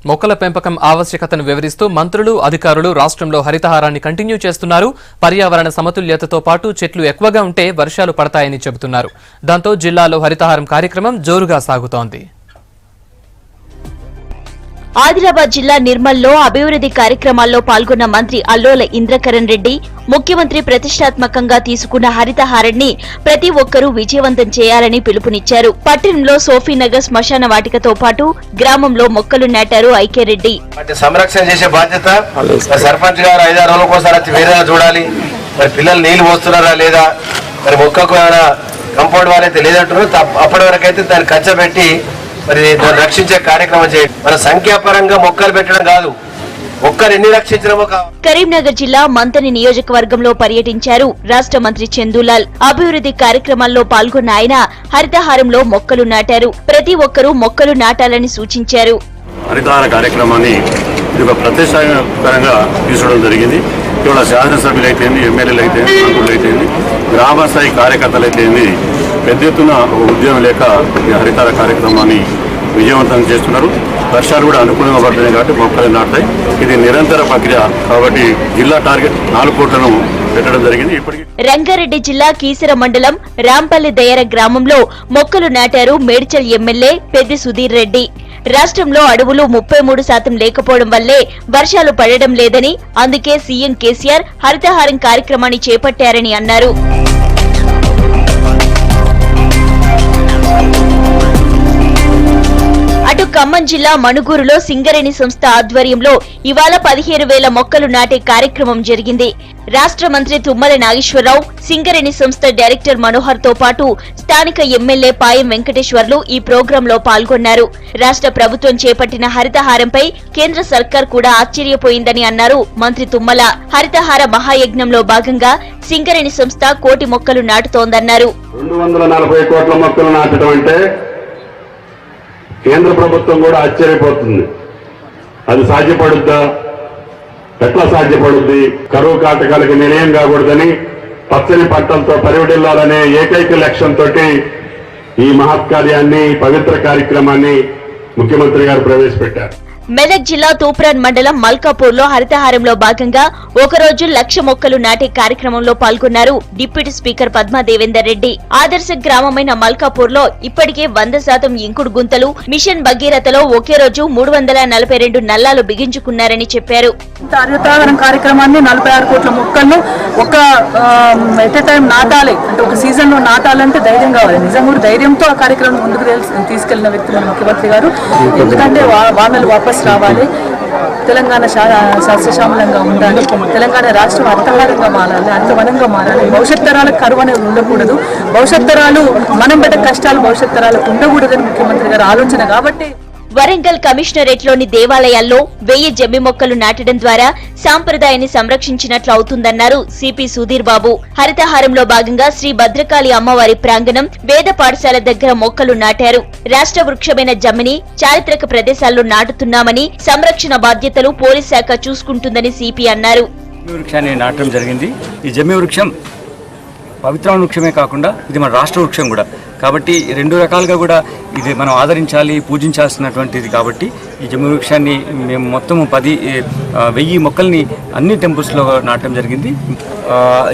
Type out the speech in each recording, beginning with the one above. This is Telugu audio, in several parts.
మొక్కల పెంపకం ఆవశ్యకతను వివరిస్తూ మంత్రులు, అధికారులు రాష్ట్రంలో హరితహారాన్ని కంటిన్యూ చేస్తున్నారు. పర్యావరణ సమతుల్యతతో పాటు చెట్లు ఎక్కువగా ఉంటే వర్షాలు పడతాయని చెబుతున్నారు. దాంతో జిల్లాలో హరితహారం కార్యక్రమం జోరుగా సాగుతోంది. ఆదిలాబాద్ జిల్లా నిర్మల్లో అభివృద్ధి కార్యక్రమాల్లో పాల్గొన్న మంత్రి అల్లోల ఇంద్రకరణ్ రెడ్డి ముఖ్యమంత్రి ప్రతిష్టాత్మకంగా తీసుకున్న హరితహారాన్ని ప్రతి ఒక్కరూ విజయవంతం చేయాలని పిలుపునిచ్చారు. పట్టణంలో సోఫీనగర్ శ్మశాన వాటికతో పాటు గ్రామంలో మొక్కలు నాటారు ఐక్యరెడ్డి. సంరక్షణ చేసే బాధ్యత సర్పంచ్ గారు 5-6 రోజులకోసారి వచ్చి వేరేగా చూడాలి. మరి పిల్లలు నీళ్లు పోస్తున్నారా లేదా, మరి మొక్కకు కంపౌండ్ వాళ్ళైతే లేదంటారు. అప్పటి వరకు అయితే దాన్ని కచ్చబెట్టి మరి దాన్ని రక్షించే కార్యక్రమం చేయండి. మన సంఖ్యాపరంగా మొక్కలు పెట్టడం కాదు, మొక్కలు ఎన్ని రక్షించడమో. కరీంనగర్ జిల్లా మంతని నియోజకవర్గంలో పర్యటించారు రాష్ట్ర మంత్రి చందూలాల్. అభివృద్ధి కార్యక్రమాల్లో పాల్గొన్న ఆయన హరితహారంలో మొక్కలు నాటారు. ప్రతి ఒక్కరూ మొక్కలు నాటాలని సూచించారు. హరితహార కార్యక్రమాన్ని ఇది ఒక ప్రతిష్టాత్మకంగా తీసుకోవడం జరిగింది. ఇవాళ శాసనసభ్యులు అయితేంది, ఎమ్మెల్యేలు అయితేంది, మంత్రులు అయితేంది, గ్రామ స్థాయి కార్యకర్తలు అయితేంది పెద్ద ఎత్తున ఉద్యమం లేక ఈ హరితహార కార్యక్రమాన్ని విజయవంతం చేస్తున్నారు. వర్షాలు కూడా అనుకూలంగా పడుతున్నాయి కాబట్టి మొక్కలు నాటాయి. ఇది నిరంతర ప్రక్రియ కాబట్టి జిల్లా టార్గెట్ 4 కోట్లను పెట్టడం జరిగింది. ఇప్పటికీ రంగారెడ్డి జిల్లా కీసర మండలం రాంపల్లి దయర గ్రామంలో మొక్కలు నాటారు మేడ్చల్ ఎమ్మెల్యే పెద్ది సుధీర్ రెడ్డి. రాష్ట్రంలో అడవులు 33% లేకపోవడం వల్లే వర్షాలు పడడం లేదని, అందుకే సీఎం కేసీఆర్ హరితహారం కార్యక్రమాన్ని చేపట్టారని అన్నారు. అటు ఖమ్మం జిల్లా మణుగూరులో సింగరేణి సంస్థ ఆధ్వర్యంలో ఇవాళ 15,000 మొక్కలు నాటే కార్యక్రమం జరిగింది. రాష్ట్ర మంత్రి తుమ్మల నాగేశ్వరరావు, సింగరేణి సంస్థ డైరెక్టర్ మనోహర్ తో పాటు స్థానిక ఎమ్మెల్యే పాయం వెంకటేశ్వర్లు ఈ ప్రోగ్రాంలో పాల్గొన్నారు. రాష్ట్ర ప్రభుత్వం చేపట్టిన హరితహారంపై కేంద్ర సర్కార్ కూడా ఆశ్చర్యపోయిందని అన్నారు మంత్రి తుమ్మల. హరితహార మహాయజ్ఞంలో భాగంగా సింగరేణి సంస్థ 1 కోటి మొక్కలు నాటుతోందన్నారు. 240 కోట్ల మొక్కలు నాటడం అంటే కేంద్ర ప్రభుత్వం కూడా ఆశ్చర్యపోతుంది. అది సాధ్యపడుద్దా? ఎట్లా సాధ్యపడుద్ది? కరువు కాటకాలకు నిలయం కాకూడదని పచ్చని పంటలతో పరివిడిల్లాలనే ఏకైక లక్ష్యంతో ఈ మహత్కార్యాన్ని, పవిత్ర కార్యక్రమాన్ని ముఖ్యమంత్రి గారు ప్రవేశపెట్టారు. మెదక్ జిల్లా తూప్రాన్ మండలం మల్కాపూర్ లో హరితహారంలో భాగంగా ఒకరోజు 1,00,000 మొక్కలు నాటే కార్యక్రమంలో పాల్గొన్నారు డిప్యూటీ స్పీకర్ పద్మా దేవేందర్ రెడ్డి. ఆదర్శ గ్రామమైన మల్కాపూర్ లో ఇప్పటికే 100% ఇంకుడు గుంతలు, మిషన్ భగీరథలో ఒకే రోజు 342 నల్లాలు బిగించుకున్నారని చెప్పారు. హరితహారం కార్యక్రమాన్ని 46 కోట్ల మొక్కలను ఒక ఎట్ ఏ టైం నాటాలి అంటే ఒక సీజన్ లో నాటాలంటే ధైర్యం కావాలి. నిజంగా కూడా ధైర్యంతో ఆ కార్యక్రమం ముందుకు తీసుకెళ్లిన వ్యక్తి మన ముఖ్యమంత్రి గారు. ఎందుకంటే వానలు వాపస్ రావాలి, తెలంగాణ సస్యశ్యామలంగా ఉండాలి, తెలంగాణ రాష్ట్రం హరితహారంగా మారాలి, హరితవనంగా మారాలి. భవిష్యత్ తరాలకు కరువు అనేది ఉండకూడదు, భవిష్యత్ తరాలు మనం పడ్డ కష్టాలు భవిష్యత్ తరాలకు ఉండకూడదని ముఖ్యమంత్రి గారి ఆలోచన. కాబట్టి వరంగల్ కమిషనరేట్లోని దేవాలయాల్లో 1000 జమ్మి మొక్కలు నాటడం ద్వారా సాంప్రదాయాన్ని సంరక్షించినట్లు అవుతుందన్నారు సిపి సుధీర్ బాబు. హరితహారంలో భాగంగా శ్రీ భద్రకాళి అమ్మవారి ప్రాంగణం, వేద పాఠశాల దగ్గర మొక్కలు నాటారు. రాష్ట్ర వృక్షమైన జమ్మిని చారిత్రక ప్రదేశాల్లో నాటుతున్నామని, సంరక్షణ బాధ్యతలు పోలీస్ శాఖ చూసుకుంటుందని సిపి అన్నారు. వృక్షాన్ని నాటడం జరిగింది. ఈ జమ్మి వృక్షం పవిత్రమైన వృక్షమే కాకుండా ఇది మన రాష్ట్ర వృక్షం కూడా కాబట్టి 2 రకాలుగా కూడా ఇది మనం ఆదరించాలి, పూజించాల్సినటువంటిది. కాబట్టి ఈ జమ్మి వృక్షాన్ని మేము మొత్తం 1000 మొక్కల్ని అన్ని టెంపుల్స్లో నాటడం జరిగింది.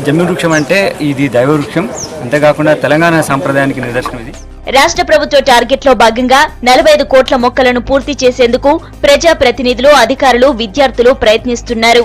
జమ్మి వృక్షం అంటే ఇది దైవ వృక్షం, అంతేకాకుండా తెలంగాణ సాంప్రదాయానికి నిదర్శనం ఇది. రాష్ట్ర ప్రభుత్వ టార్గెట్ లో భాగంగా 45 కోట్ల మొక్కలను పూర్తి చేసేందుకు ప్రజాప్రతినిధులు, అధికారులు, విద్యార్థులు ప్రయత్నిస్తున్నారు.